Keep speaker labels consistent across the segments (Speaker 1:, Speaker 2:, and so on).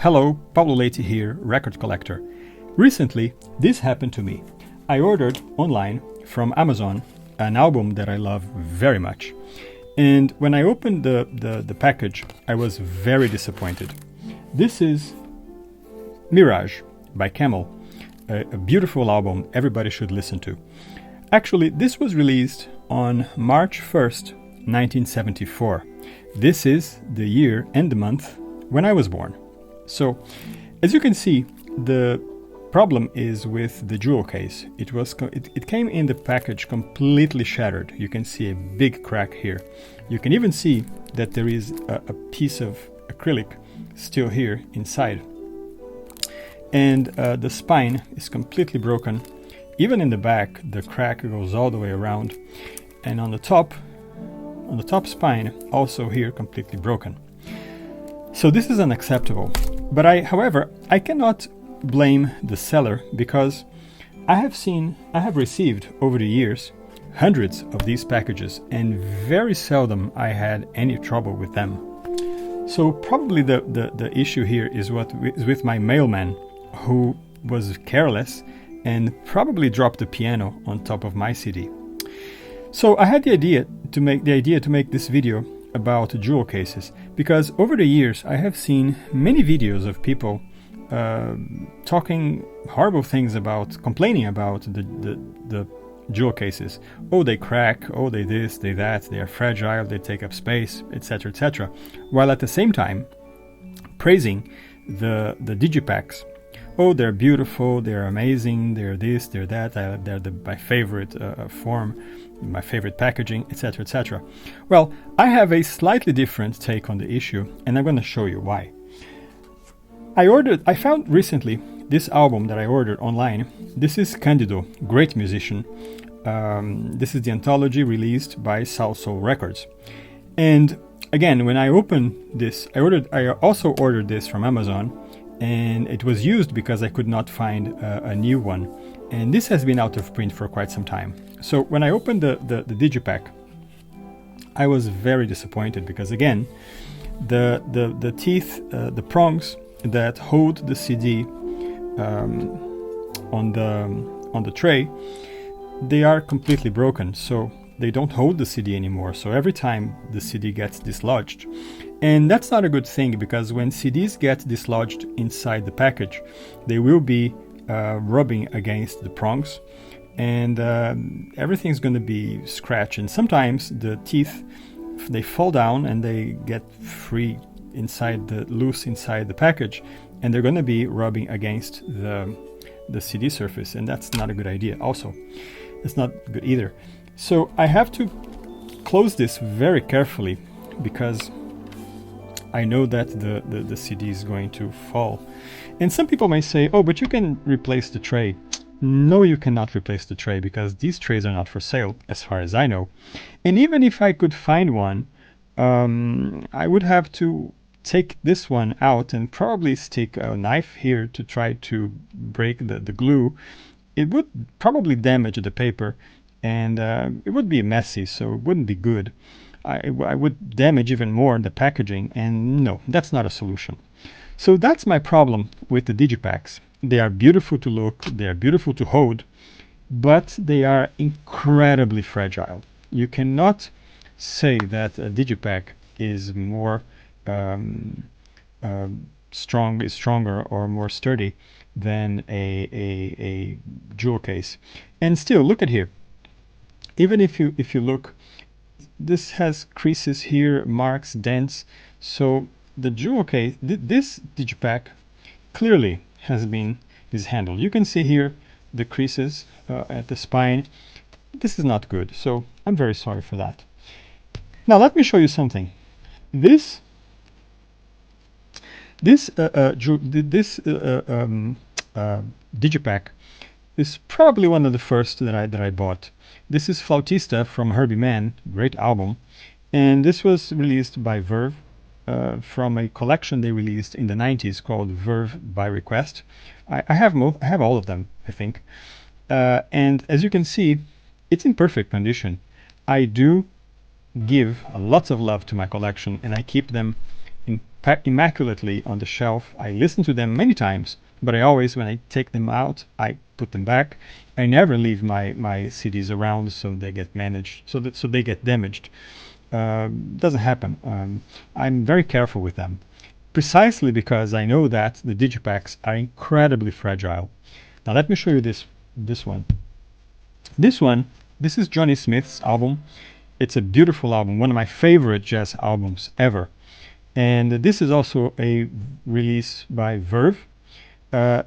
Speaker 1: Hello, Paulo Leite here, record collector. Recently, this happened to me. I ordered online from Amazon an album that I love very much. And when I opened the package, I was very disappointed. This is Mirage by Camel, a beautiful album everybody should listen to. Actually, this was released on March 1st, 1974. This is the year and the month when I was born. So, as you can see, the problem is with the jewel case. It came in the package completely shattered. You can see a big crack here. You can even see that there is a piece of acrylic still here inside. And the spine is completely broken. Even in the back, the crack goes all the way around. And on the top spine, also here completely broken. So this is unacceptable. But however, I cannot blame the seller because I have received over the years hundreds of these packages and very seldom I had any trouble with them. So probably the issue here is with my mailman, who was careless and probably dropped the piano on top of my CD. So I had the idea to make this video about jewel cases because over the years I have seen many videos of people talking horrible things complaining about the jewel cases. Oh, they crack, oh, they this, they that, they are fragile, they take up space, etc., etc. While at the same time praising the digipacks. Oh, they're beautiful, they're amazing, they're this, they're that, they're my favorite form, my favorite packaging, etc., etc. Well, I have a slightly different take on the issue, and I'm going to show you why. I found recently this album that I ordered online. This is Candido, great musician. This is the Anthology released by Salsoul Records. And again, when I opened this, I also ordered this from Amazon, and it was used because I could not find a new one. And this has been out of print for quite some time. So when I opened the digipack, I was very disappointed because again, the teeth, the prongs that hold the CD on the tray, they are completely broken. So they don't hold the CD anymore. So every time the CD gets dislodged. And that's not a good thing because when CDs get dislodged inside the package, they will be rubbing against the prongs and everything's going to be scratched. And sometimes the teeth, they fall down and they get free loose inside the package, and they're going to be rubbing against the CD surface, and that's not a good idea. Also, it's not good either. So I have to close this very carefully because I know that the CD is going to fall. And some people may say, oh, but you can replace the tray. No, you cannot replace the tray because these trays are not for sale, as far as I know. And even if I could find one, I would have to take this one out and probably stick a knife here to try to break the glue. It would probably damage the paper and it would be messy, so it wouldn't be good. I would damage even more the packaging, and no, that's not a solution. So that's my problem with the digipacks. They are beautiful to look, they are beautiful to hold, but they are incredibly fragile. You cannot say that a digipack is more stronger or more sturdy than a jewel case. And still, look at here. Even if you look, this has creases here, marks, dents. So the jewel case, this digipack clearly has been mishandled. You can see here the creases at the spine. This is not good, so I'm very sorry for that. Now let me show you something. This digipack is probably one of the first that I bought. This is Flautista from Herbie Mann, great album, and this was released by Verve from a collection they released in the 90s called Verve by Request. I have all of them, I think, and as you can see, it's in perfect condition. I do give lots of love to my collection, and I keep them in immaculately on the shelf. I listen to them many times, but I always, when I take them out, I put them back. I never leave my CDs around so they get managed, so they get damaged. Doesn't happen. I'm very careful with them, precisely because I know that the digipacks are incredibly fragile. Now let me show you this one. This is Johnny Smith's album. It's a beautiful album, one of my favorite jazz albums ever. And this is also a release by Verve.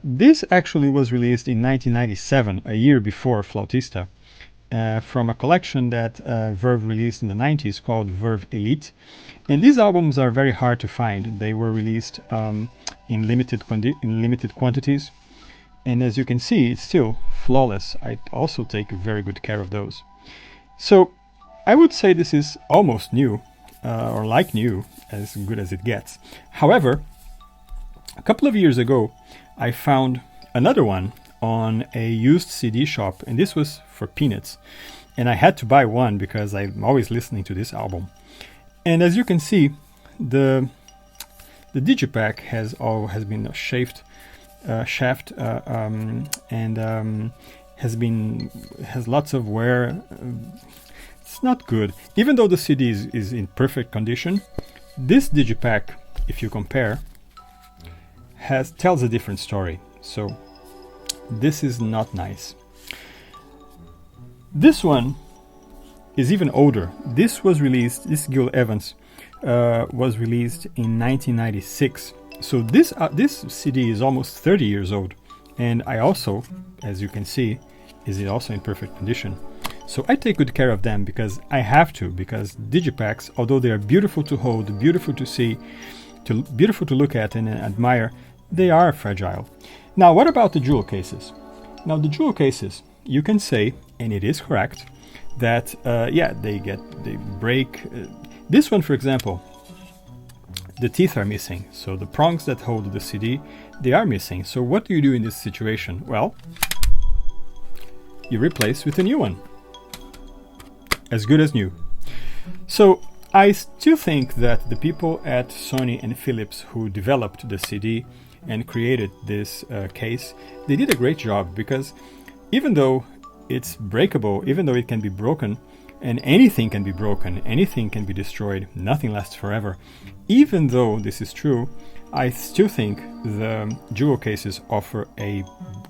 Speaker 1: This actually was released in 1997, a year before Flautista, from a collection that Verve released in the 90s called Verve Elite. And these albums are very hard to find. They were released in limited quantities. And as you can see, it's still flawless. I also take very good care of those. So I would say this is almost new, or like new, as good as it gets. However, a couple of years ago, I found another one on a used CD shop, and this was for peanuts. And I had to buy one because I'm always listening to this album. And as you can see, the digipack has been shaved shaft and has lots of wear. It's not good. Even though the CD is in perfect condition, this digipack, if you compare, tells a different story. So this is not nice. This one is even older. This Gil Evans was released in 1996. So this CD is almost 30 years old, and I also, as you can see, is it also in perfect condition. So I take good care of them because I have to, because digipacks, although they are beautiful to hold, beautiful to see, beautiful to look at and admire, they are fragile. Now, what about the jewel cases? Now, the jewel cases, you can say, and it is correct, that they break. This one, for example, the teeth are missing. So the prongs that hold the CD, they are missing. So what do you do in this situation? Well, you replace with a new one. As good as new. So I still think that the people at Sony and Philips who developed the CD and created this case, they did a great job, because even though it's breakable, even though it can be broken, and anything can be broken, anything can be destroyed, nothing lasts forever. Even though this is true, I still think the jewel cases offer a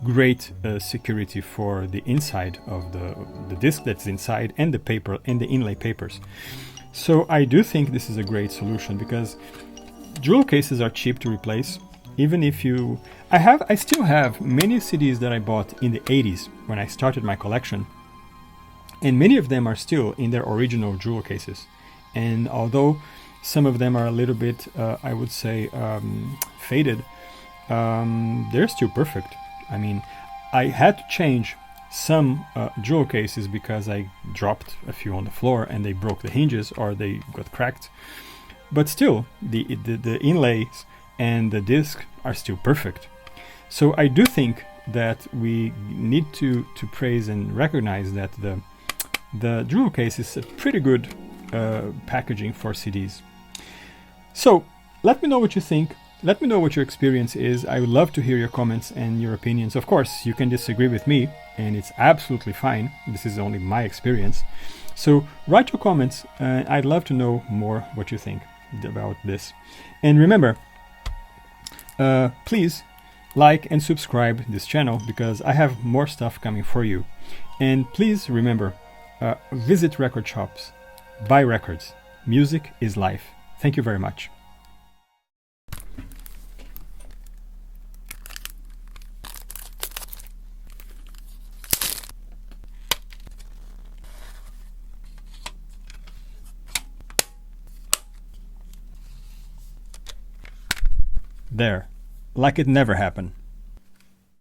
Speaker 1: great security for the inside of the disc that's inside, and the paper and the inlay papers. So I do think this is a great solution, because jewel cases are cheap to replace. Even if you... I still have many CDs that I bought in the 80s when I started my collection, and many of them are still in their original jewel cases. And although some of them are a little bit, I would say, faded, they're still perfect. I mean, I had to change some jewel cases because I dropped a few on the floor and they broke the hinges or they got cracked. But still, the inlays and the disc are still perfect. So I do think that we need to praise and recognize that the jewel case is a pretty good packaging for CDs. So let me know what you think. Let me know what your experience is. I would love to hear your comments and your opinions. Of course, you can disagree with me, and it's absolutely fine. This is only my experience. So write your comments, and I'd love to know more what you think about this. And remember, please like and subscribe this channel, because I have more stuff coming for you. And please remember, visit record shops, buy records. Music is life. Thank you very much. There, like it never happened.